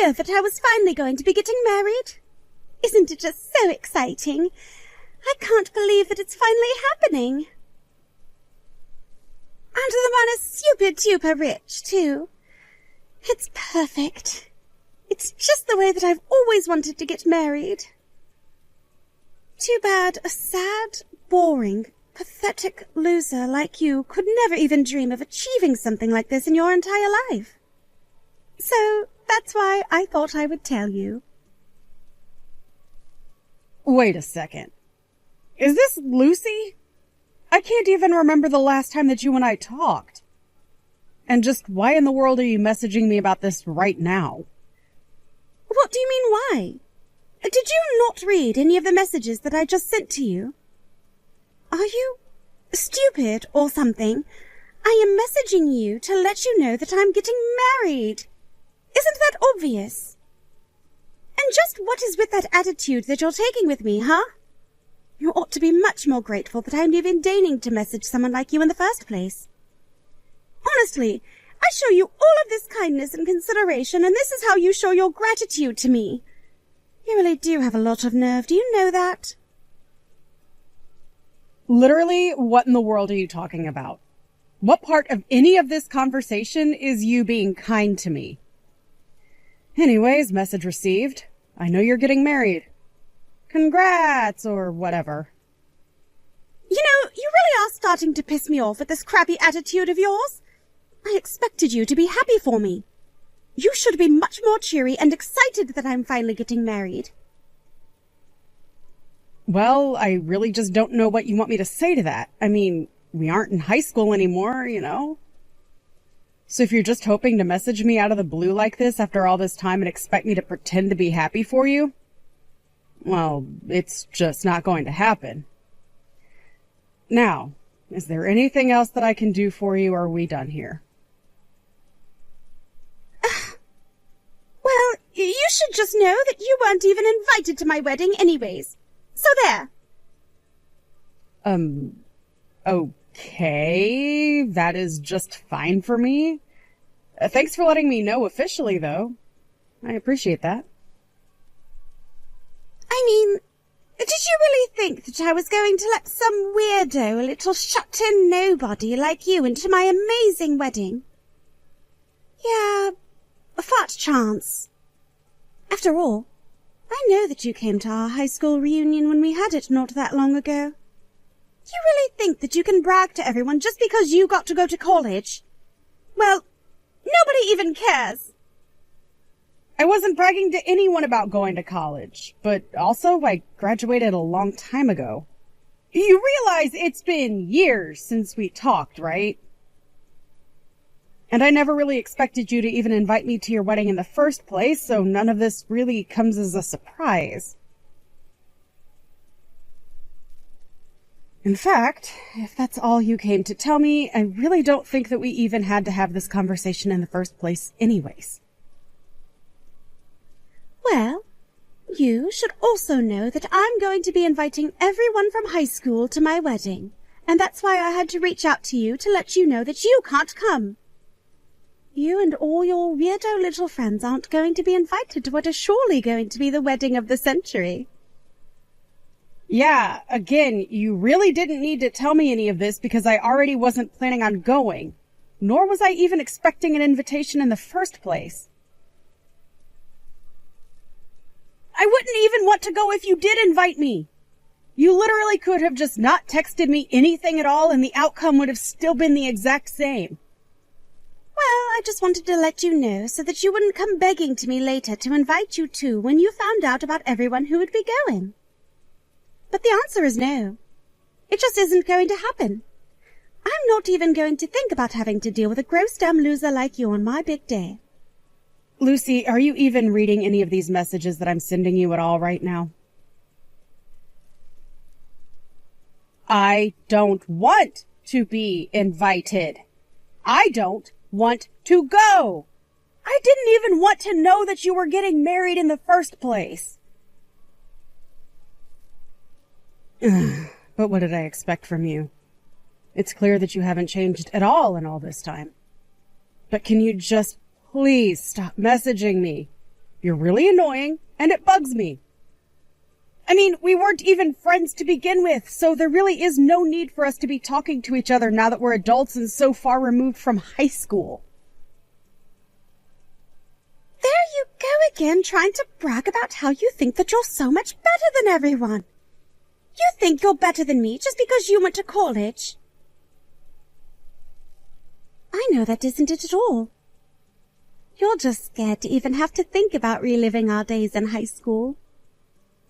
idea that I was finally going to be getting married? Isn't it just so exciting? I can't believe that it's finally happening. And the man is super duper rich, too. It's perfect. It's just the way that I've always wanted to get married. Too bad a sad, boring, pathetic loser like you could never even dream of achieving something like this in your entire life. So that's why I thought I would tell you. Wait a second. Is this Lucy? I can't even remember the last time that you and I talked. And just why in the world are you messaging me about this right now? What do you mean, why? Did you not read any of the messages that I just sent to you? Are you stupid or something? I am messaging you to let you know that I'm getting married. Isn't that obvious? And just what is with that attitude that you're taking with me, huh? You ought to be much more grateful that I'm even deigning to message someone like you in the first place. Honestly, I show you all of this kindness and consideration, and this is how you show your gratitude to me. You really do have a lot of nerve, do you know that? Literally, what in the world are you talking about? What part of any of this conversation is you being kind to me? Anyways, message received. I know you're getting married. Congrats, or whatever. You know, you really are starting to piss me off with this crappy attitude of yours. I expected you to be happy for me. You should be much more cheery and excited that I'm finally getting married. Well, I really just don't know what you want me to say to that. I mean, we aren't in high school anymore, you know? So if you're just hoping to message me out of the blue like this after all this time and expect me to pretend to be happy for you, well, it's just not going to happen. Now, is there anything else that I can do for you, or are we done here? Well, you should just know that you weren't even invited to my wedding anyways. So there. Okay. That is just fine for me. Thanks for letting me know officially, though. I appreciate that. I mean, did you really think that I was going to let some weirdo, a little shut-in nobody like you into my amazing wedding? Yeah, a fat chance. After all, I know that you came to our high school reunion when we had it not that long ago. You really think that you can brag to everyone just because you got to go to college? Well, nobody even cares. I wasn't bragging to anyone about going to college, but also I graduated a long time ago. You realize it's been years since we talked, right? And I never really expected you to even invite me to your wedding in the first place, so none of this really comes as a surprise. In fact, if that's all you came to tell me, I really don't think that we even had to have this conversation in the first place anyways. Well, you should also know that I'm going to be inviting everyone from high school to my wedding, and that's why I had to reach out to you to let you know that you can't come. You and all your weirdo little friends aren't going to be invited to what is surely going to be the wedding of the century. Yeah, again, you really didn't need to tell me any of this because I already wasn't planning on going, nor was I even expecting an invitation in the first place. I wouldn't even want to go if you did invite me. You literally could have just not texted me anything at all and the outcome would have still been the exact same. Well, I just wanted to let you know so that you wouldn't come begging to me later to invite you too when you found out about everyone who would be going. But the answer is no. It just isn't going to happen. I'm not even going to think about having to deal with a gross dumb loser like you on my big day. Lucy, are you even reading any of these messages that I'm sending you at all right now? I don't want to be invited. I don't want to go. I didn't even want to know that you were getting married in the first place. But what did I expect from you? It's clear that you haven't changed at all in all this time. But can you just please stop messaging me? You're really annoying, and it bugs me. I mean, we weren't even friends to begin with, so there really is no need for us to be talking to each other now that we're adults and so far removed from high school. There you go again, trying to brag about how you think that you're so much better than everyone. You think you're better than me just because you went to college? I know that isn't it at all. You're just scared to even have to think about reliving our days in high school.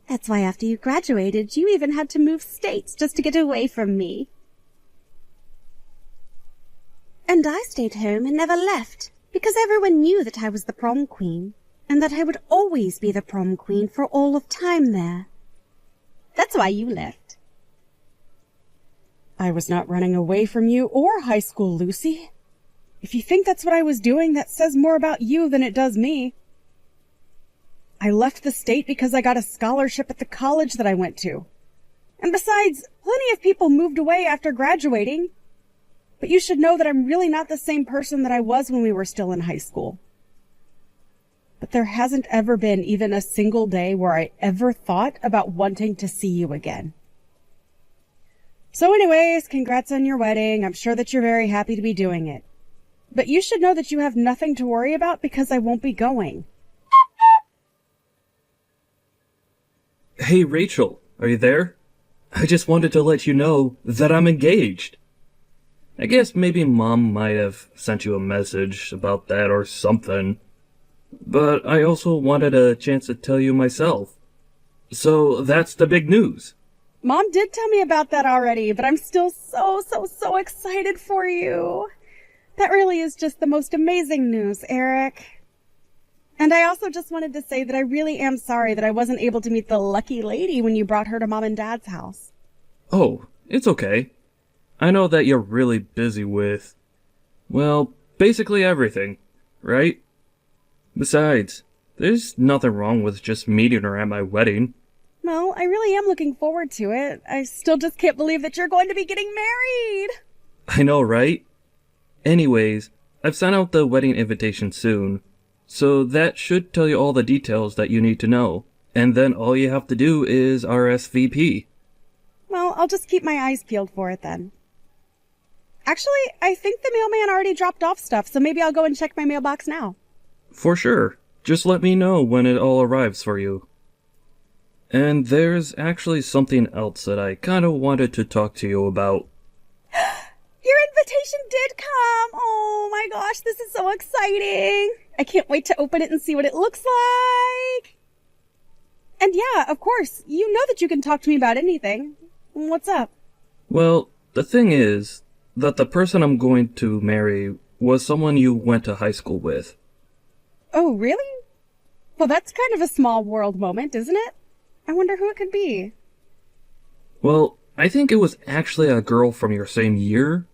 That's why after you graduated, you even had to move states just to get away from me. And I stayed home and never left, because everyone knew that I was the prom queen, and that I would always be the prom queen for all of time there. That's why you left. I was not running away from you or high school, Lucy. If you think that's what I was doing, that says more about you than it does me. I left the state because I got a scholarship at the college that I went to. And besides, plenty of people moved away after graduating. But you should know that I'm really not the same person that I was when we were still in high school. But there hasn't ever been even a single day where I ever thought about wanting to see you again. So anyways, congrats on your wedding. I'm sure that you're very happy to be doing it. But you should know that you have nothing to worry about because I won't be going. Hey, Rachel, are you there? I just wanted to let you know that I'm engaged. I guess maybe Mom might have sent you a message about that or something. But I also wanted a chance to tell you myself. So that's the big news. Mom did tell me about that already, but I'm still so excited for you. That really is just the most amazing news, Eric. And I also just wanted to say that I really am sorry that I wasn't able to meet the lucky lady when you brought her to Mom and Dad's house. Oh, it's okay. I know that you're really busy with, well, basically everything, right? Besides, there's nothing wrong with just meeting her at my wedding. Well, I really am looking forward to it. I still just can't believe that you're going to be getting married. I know, right? Anyways, I've sent out the wedding invitation soon. So that should tell you all the details that you need to know. And then all you have to do is RSVP. Well, I'll just keep my eyes peeled for it then. Actually, I think the mailman already dropped off stuff, so maybe I'll go and check my mailbox now. For sure. Just let me know when it all arrives for you. And there's actually something else that I kind of wanted to talk to you about. Your invitation did come! Oh my gosh, this is so exciting! I can't wait to open it and see what it looks like! And yeah, of course, you know that you can talk to me about anything. What's up? Well, the thing is that the person I'm going to marry was someone you went to high school with. Oh, really? Well, that's kind of a small world moment, isn't it? I wonder who it could be. Well, I think it was actually a girl from your same year.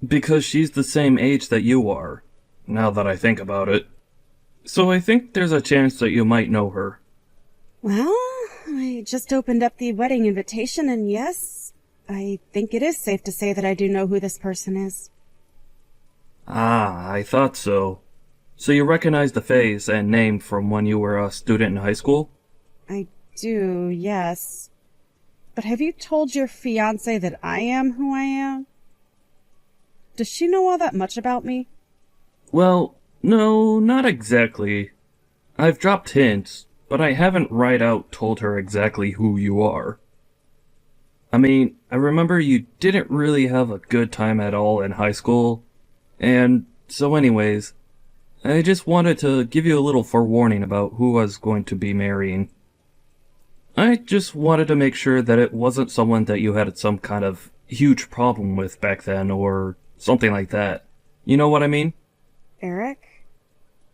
Because she's the same age that you are, now that I think about it. So I think there's a chance that you might know her. Well, I just opened up the wedding invitation, and yes, I think it is safe to say that I do know who this person is. Ah, I thought so. So you recognize the face and name from when you were a student in high school? I do, yes. But have you told your fiancé that I am who I am? Does she know all that much about me? Well, no, not exactly. I've dropped hints, but I haven't right out told her exactly who you are. I mean, I remember you didn't really have a good time at all in high school, and so anyways, I just wanted to give you a little forewarning about who I was going to be marrying. I just wanted to make sure that it wasn't someone that you had some kind of huge problem with back then, or something like that. You know what I mean? Eric,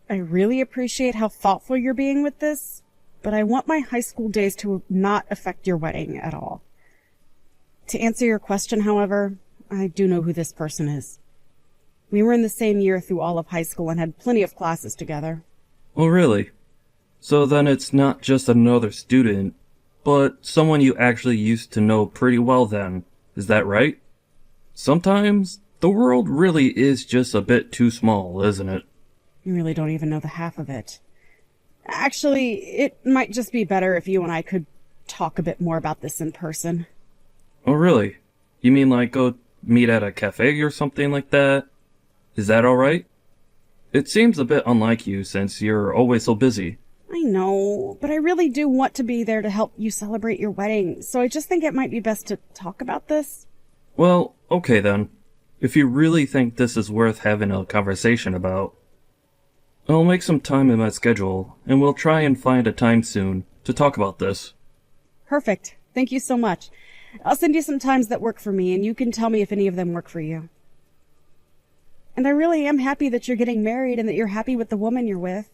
I really appreciate how thoughtful you're being with this, but I want my high school days to not affect your wedding at all. To answer your question, however, I do know who this person is. We were in the same year through all of high school and had plenty of classes together. Oh, really? So then it's not just another student, but someone you actually used to know pretty well then. Is that right? Sometimes the world really is just a bit too small, isn't it? You really don't even know the half of it. Actually, it might just be better if you and I could talk a bit more about this in person. Oh, really? You mean like go meet at a cafe or something like that? Is that alright? It seems a bit unlike you since you're always so busy. I know, but I really do want to be there to help you celebrate your wedding, so I just think it might be best to talk about this. Well, okay then. If you really think this is worth having a conversation about, I'll make some time in my schedule, and we'll try and find a time soon to talk about this. Perfect. Thank you so much. I'll send you some times that work for me, and you can tell me if any of them work for you. And I really am happy that you're getting married and that you're happy with the woman you're with.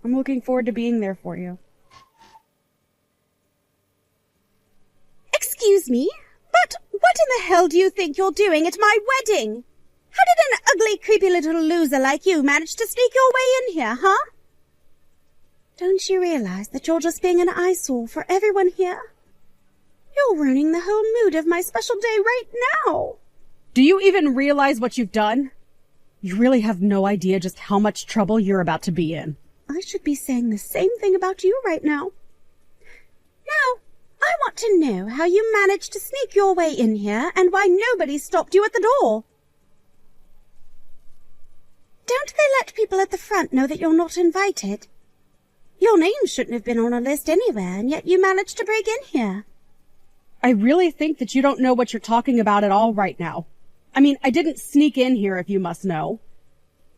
I'm looking forward to being there for you. Excuse me, but what in the hell do you think you're doing at my wedding? How did an ugly, creepy little loser like you manage to sneak your way in here, huh? Don't you realize that you're just being an eyesore for everyone here? You're ruining the whole mood of my special day right now. Do you even realize what you've done? You really have no idea just how much trouble you're about to be in. I should be saying the same thing about you right now. Now, I want to know how you managed to sneak your way in here and why nobody stopped you at the door. Don't they let people at the front know that you're not invited? Your name shouldn't have been on a list anywhere, and yet you managed to break in here. I really think that you don't know what you're talking about at all right now. I mean, I didn't sneak in here, if you must know.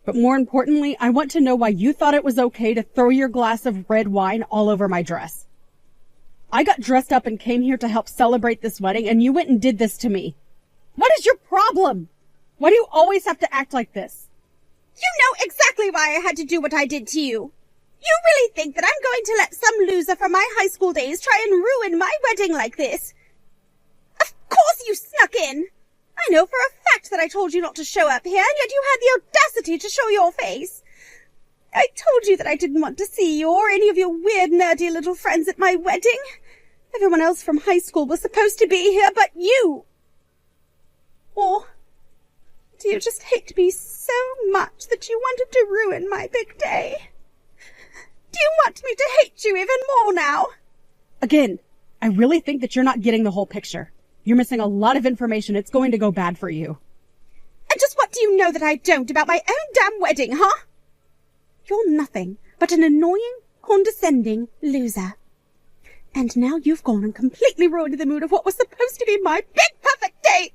But more importantly, I want to know why you thought it was okay to throw your glass of red wine all over my dress. I got dressed up and came here to help celebrate this wedding, and you went and did this to me. What is your problem? Why do you always have to act like this? You know exactly why I had to do what I did to you. You really think that I'm going to let some loser from my high school days try and ruin my wedding like this? Of course you snuck in. I know for a fact that I told you not to show up here, and yet you had the audacity to show your face. I told you that I didn't want to see you or any of your weird, nerdy little friends at my wedding. Everyone else from high school was supposed to be here, but you. Or do you just hate me so much that you wanted to ruin my big day? Do you want me to hate you even more now? Again, I really think that you're not getting the whole picture. You're missing a lot of information. It's going to go bad for you. And just what do you know that I don't about my own damn wedding, huh? You're nothing but an annoying, condescending loser. And now you've gone and completely ruined the mood of what was supposed to be my big perfect day.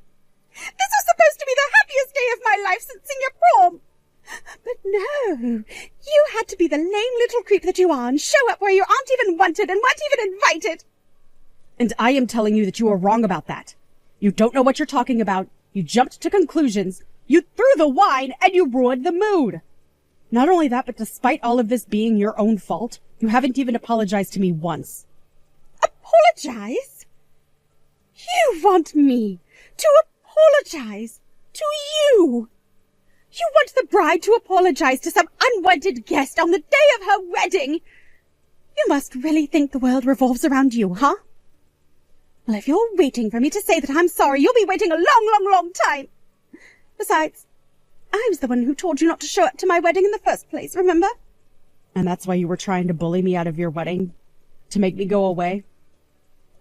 This was supposed to be the happiest day of my life since senior prom. But no, you had to be the lame little creep that you are and show up where you aren't even wanted and weren't even invited. And I am telling you that you are wrong about that. You don't know what you're talking about. You jumped to conclusions. You threw the wine and you ruined the mood. Not only that, but despite all of this being your own fault, you haven't even apologized to me once. Apologize? You want me to apologize to you? You want the bride to apologize to some unwanted guest on the day of her wedding? You must really think the world revolves around you, huh? Well, if you're waiting for me to say that I'm sorry, you'll be waiting a long, long, long time. Besides, I was the one who told you not to show up to my wedding in the first place, remember? And that's why you were trying to bully me out of your wedding? To make me go away?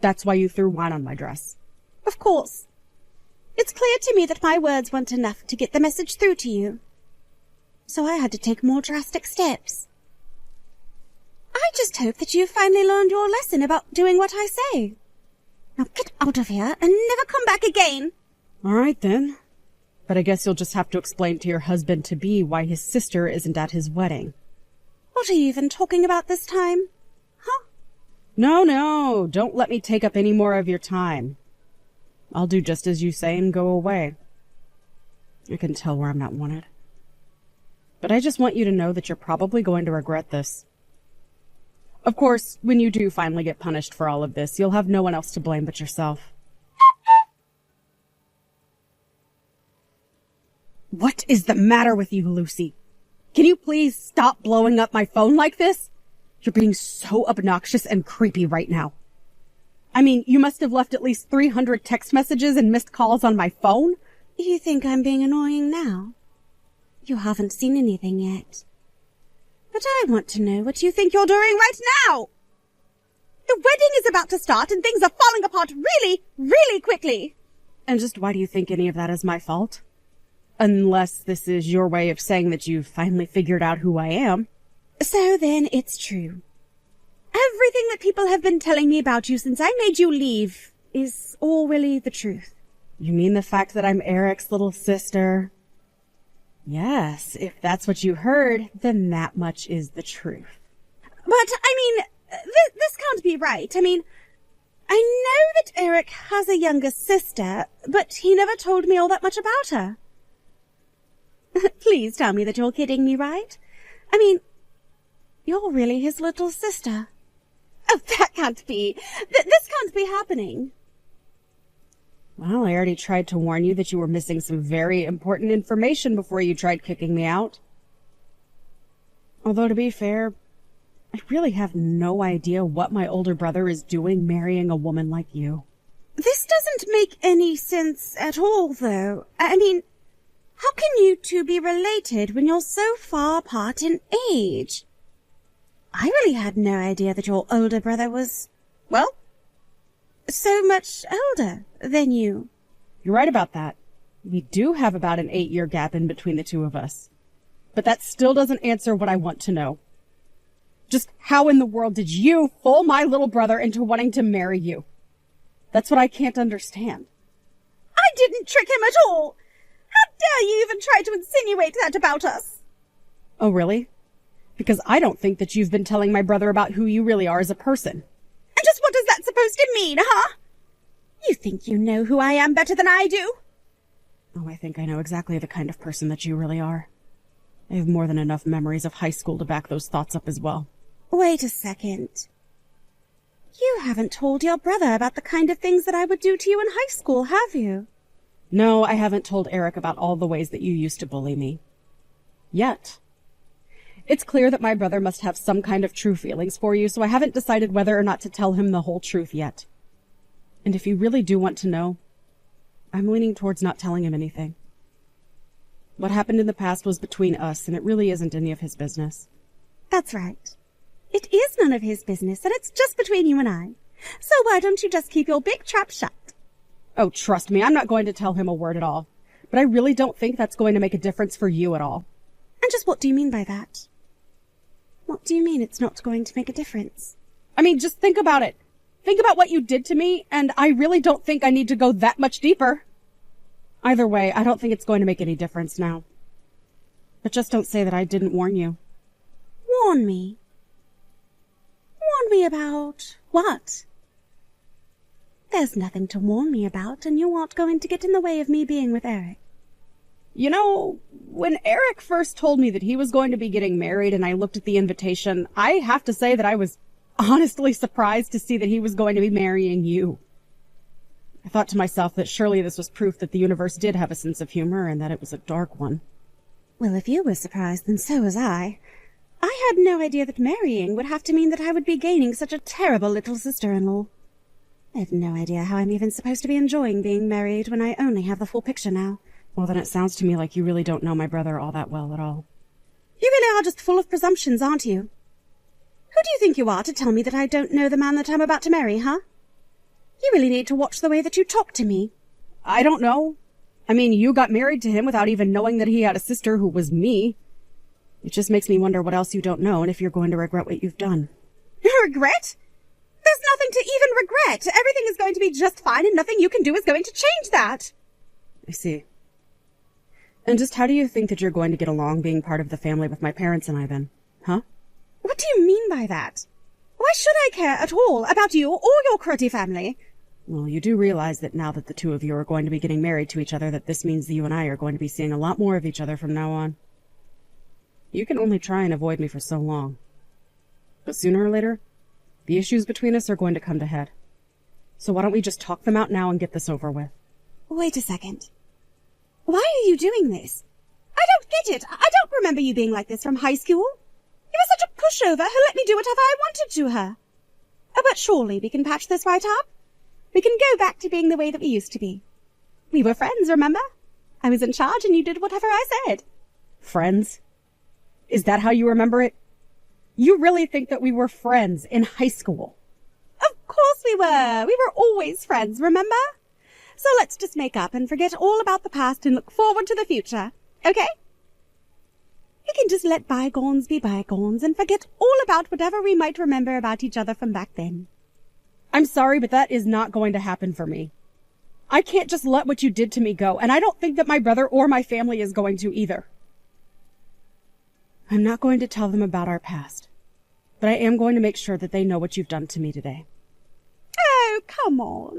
That's why you threw wine on my dress. Of course. It's clear to me that my words weren't enough to get the message through to you. So I had to take more drastic steps. I just hope that you've finally learned your lesson about doing what I say. Now get out of here and never come back again. All right, then. But I guess you'll just have to explain to your husband-to-be why his sister isn't at his wedding. What are you even talking about this time? Huh? No, don't let me take up any more of your time. I'll do just as you say and go away. I can tell where I'm not wanted. But I just want you to know that you're probably going to regret this. Of course, when you do finally get punished for all of this, you'll have no one else to blame but yourself. What is the matter with you, Lucy? Can you please stop blowing up my phone like this? You're being so obnoxious and creepy right now. I mean, you must have left at least 300 text messages and missed calls on my phone. You think I'm being annoying now? You haven't seen anything yet. But I want to know what you think you're doing right now. The wedding is about to start and things are falling apart really, really quickly. And just why do you think any of that is my fault? Unless this is your way of saying that you've finally figured out who I am. So then it's true. Everything that people have been telling me about you since I made you leave is all really the truth. You mean the fact that I'm Eric's little sister? Yes, if that's what you heard, then that much is the truth. But, I mean, this can't be right. I mean, I know that Eric has a younger sister, but he never told me all that much about her. Please tell me that you're kidding me, right? I mean, you're really his little sister. Oh, that can't be. This can't be happening. Well, I already tried to warn you that you were missing some very important information before you tried kicking me out. Although, to be fair, I really have no idea what my older brother is doing marrying a woman like you. This doesn't make any sense at all, though. I mean, how can you two be related when you're so far apart in age? I really had no idea that your older brother was, well, so much older than you. You're right about that. We do have about an 8-year gap in between the two of us. But that still doesn't answer what I want to know. Just how in the world did you fool my little brother into wanting to marry you? That's what I can't understand. I didn't trick him at all. How dare you even try to insinuate that about us? Oh, really? Because I don't think that you've been telling my brother about who you really are as a person. And just what is that supposed to mean, huh? You think you know who I am better than I do? Oh, I think I know exactly the kind of person that you really are. I have more than enough memories of high school to back those thoughts up as well. Wait a second. You haven't told your brother about the kind of things that I would do to you in high school, have you? No, I haven't told Eric about all the ways that you used to bully me. Yet. It's clear that my brother must have some kind of true feelings for you, so I haven't decided whether or not to tell him the whole truth yet. And if you really do want to know, I'm leaning towards not telling him anything. What happened in the past was between us, and it really isn't any of his business. That's right. It is none of his business, and it's just between you and I. So why don't you just keep your big trap shut? Oh, trust me, I'm not going to tell him a word at all. But I really don't think that's going to make a difference for you at all. And just what do you mean by that? What do you mean it's not going to make a difference? I mean, just think about it. Think about what you did to me, and I really don't think I need to go that much deeper. Either way, I don't think it's going to make any difference now. But just don't say that I didn't warn you. Warn me? Warn me about what? There's nothing to warn me about, and you aren't going to get in the way of me being with Eric. You know, when Eric first told me that he was going to be getting married and I looked at the invitation, I have to say that I was honestly surprised to see that he was going to be marrying you. I thought to myself that surely this was proof that the universe did have a sense of humor and that it was a dark one. Well, if you were surprised, then so was I. I had no idea that marrying would have to mean that I would be gaining such a terrible little sister-in-law. I have no idea how I'm even supposed to be enjoying being married when I only have the full picture now. Well, then it sounds to me like you really don't know my brother all that well at all. You really are just full of presumptions, aren't you? Who do you think you are to tell me that I don't know the man that I'm about to marry, huh? You really need to watch the way that you talk to me. I don't know. I mean, you got married to him without even knowing that he had a sister who was me. It just makes me wonder what else you don't know and if you're going to regret what you've done. Regret? There's nothing to even regret. Everything is going to be just fine and nothing you can do is going to change that. I see. And just how do you think that you're going to get along being part of the family with my parents and I then? Huh? What do you mean by that? Why should I care at all about you or your cruddy family? Well, you do realize that now that the two of you are going to be getting married to each other, that this means that you and I are going to be seeing a lot more of each other from now on. You can only try and avoid me for so long. But sooner or later, the issues between us are going to come to head. So why don't we just talk them out now and get this over with? Wait a second. Why are you doing this? I don't get it. I don't remember you being like this from high school. You were such a pushover who let me do whatever I wanted to her. Oh, but surely we can patch this right up. We can go back to being the way that we used to be. We were friends, remember? I was in charge and you did whatever I said. Friends? Is that how you remember it? You really think that we were friends in high school? Of course we were. We were always friends, remember? So let's just make up and forget all about the past and look forward to the future, okay? We can just let bygones be bygones and forget all about whatever we might remember about each other from back then. I'm sorry, but that is not going to happen for me. I can't just let what you did to me go, and I don't think that my brother or my family is going to either. I'm not going to tell them about our past, but I am going to make sure that they know what you've done to me today. Oh, come on.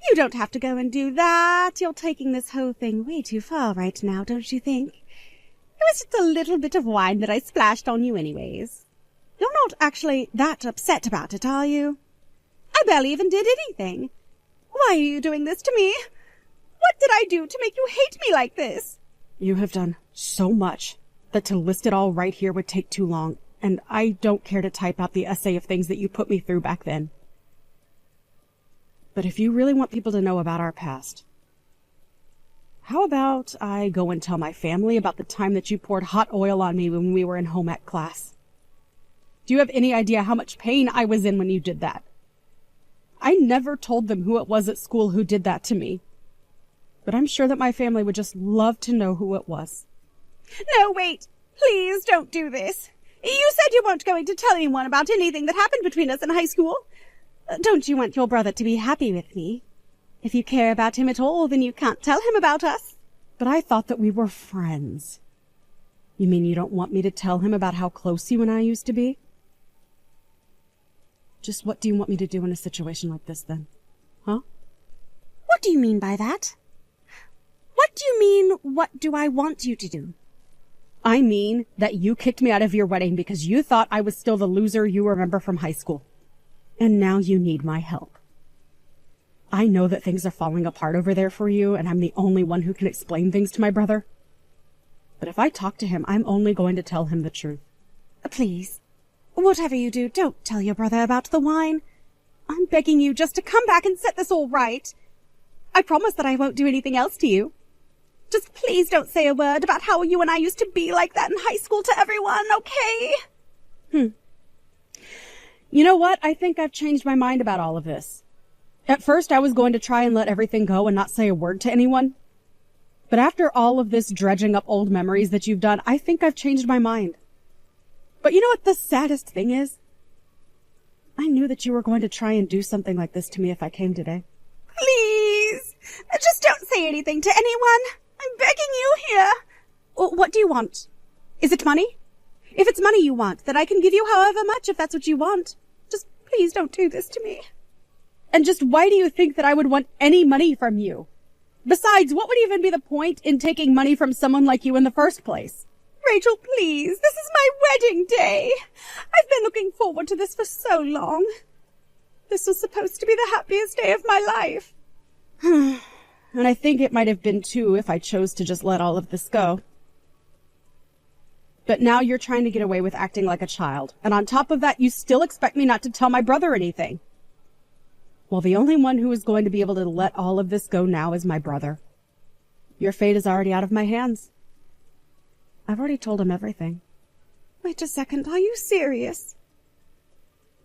You don't have to go and do that. You're taking this whole thing way too far right now, don't you think? It was just a little bit of wine that I splashed on you anyways. You're not actually that upset about it, are you? I barely even did anything. Why are you doing this to me? What did I do to make you hate me like this? You have done so much that to list it all right here would take too long, and I don't care to type out the essay of things that you put me through back then. But if you really want people to know about our past, how about I go and tell my family about the time that you poured hot oil on me when we were in home ec class? Do you have any idea how much pain I was in when you did that? I never told them who it was at school who did that to me. But I'm sure that my family would just love to know who it was. No, wait. Please don't do this. You said you weren't going to tell anyone about anything that happened between us in high school. Don't you want your brother to be happy with me? If you care about him at all, then you can't tell him about us. But I thought that we were friends. You mean you don't want me to tell him about how close you and I used to be? Just what do you want me to do in a situation like this, then? Huh? What do you mean by that? What do you mean, what do I want you to do? I mean that you kicked me out of your wedding because you thought I was still the loser you remember from high school. And now you need my help. I know that things are falling apart over there for you, and I'm the only one who can explain things to my brother. But if I talk to him, I'm only going to tell him the truth. Please, whatever you do, don't tell your brother about the wine. I'm begging you just to come back and set this all right. I promise that I won't do anything else to you. Just please don't say a word about how you and I used to be like that in high school to everyone, okay? You know what? I think I've changed my mind about all of this. At first, I was going to try and let everything go and not say a word to anyone. But after all of this dredging up old memories that you've done, I think I've changed my mind. But you know what the saddest thing is? I knew that you were going to try and do something like this to me if I came today. Please, just don't say anything to anyone. I'm begging you here. What do you want? Is it money? If it's money you want, then I can give you however much if that's what you want. Just please don't do this to me. And just why do you think that I would want any money from you? Besides, what would even be the point in taking money from someone like you in the first place? Rachel, please, this is my wedding day. I've been looking forward to this for so long. This was supposed to be the happiest day of my life. And I think it might have been too if I chose to just let all of this go. But now you're trying to get away with acting like a child. And on top of that, you still expect me not to tell my brother anything. Well, the only one who is going to be able to let all of this go now is my brother. Your fate is already out of my hands. I've already told him everything. Wait a second, are you serious?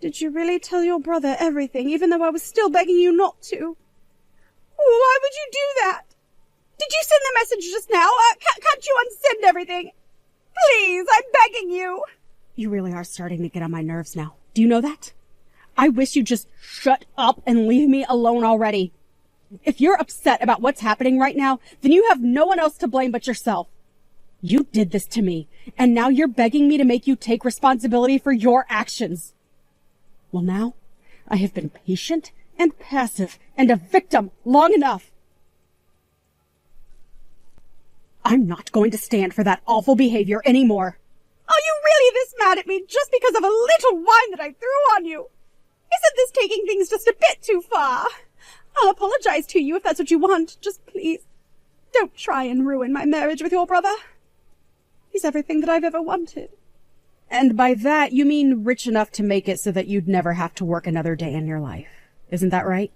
Did you really tell your brother everything, even though I was still begging you not to? Why would you do that? Did you send the message just now? Can't you unsend everything? Please, I'm begging you. You really are starting to get on my nerves now. Do you know that? I wish you'd just shut up and leave me alone already. If you're upset about what's happening right now, then you have no one else to blame but yourself. You did this to me, and now you're begging me to make you take responsibility for your actions. Well, now, I have been patient and passive and a victim long enough. I'm not going to stand for that awful behavior anymore. Are you really this mad at me just because of a little wine that I threw on you? Isn't this taking things just a bit too far? I'll apologize to you if that's what you want. Just please, don't try and ruin my marriage with your brother. He's everything that I've ever wanted. And by that, you mean rich enough to make it so that you'd never have to work another day in your life. Isn't that right?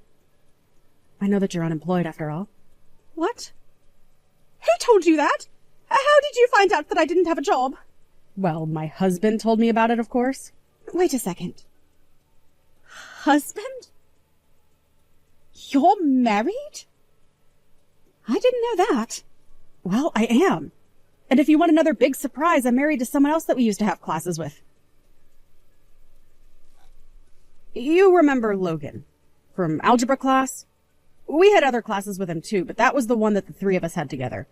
I know that you're unemployed after all. What? Who told you that? How did you find out that I didn't have a job? Well, my husband told me about it, of course. Wait a second. Husband? You're married? I didn't know that. Well, I am. And if you want another big surprise, I'm married to someone else that we used to have classes with. You remember Logan from algebra class? We had other classes with him too, but that was the one that the three of us had together.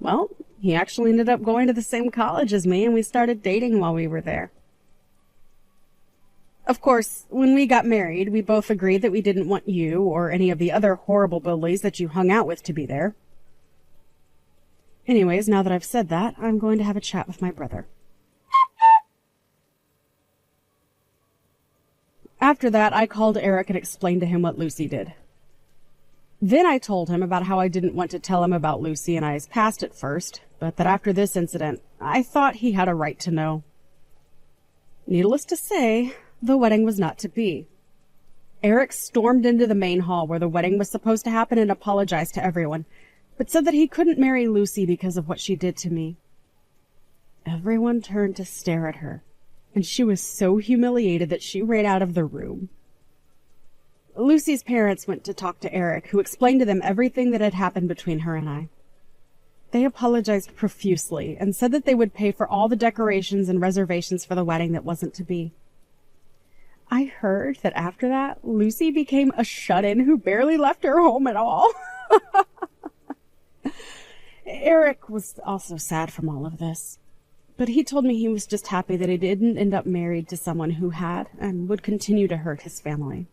Well, he actually ended up going to the same college as me, and we started dating while we were there. Of course, when we got married, we both agreed that we didn't want you or any of the other horrible bullies that you hung out with to be there. Anyways, now that I've said that, I'm going to have a chat with my brother. After that, I called Eric and explained to him what Lucy did. Then I told him about how I didn't want to tell him about Lucy and I's past at first, but that after this incident, I thought he had a right to know. Needless to say, the wedding was not to be. Eric stormed into the main hall where the wedding was supposed to happen and apologized to everyone, but said that he couldn't marry Lucy because of what she did to me. Everyone turned to stare at her, and she was so humiliated that she ran out of the room. Lucy's parents went to talk to Eric, who explained to them everything that had happened between her and I. They apologized profusely and said that they would pay for all the decorations and reservations for the wedding that wasn't to be. I heard that after that, Lucy became a shut-in who barely left her home at all. Eric was also sad from all of this, but he told me he was just happy that he didn't end up married to someone who had and would continue to hurt his family.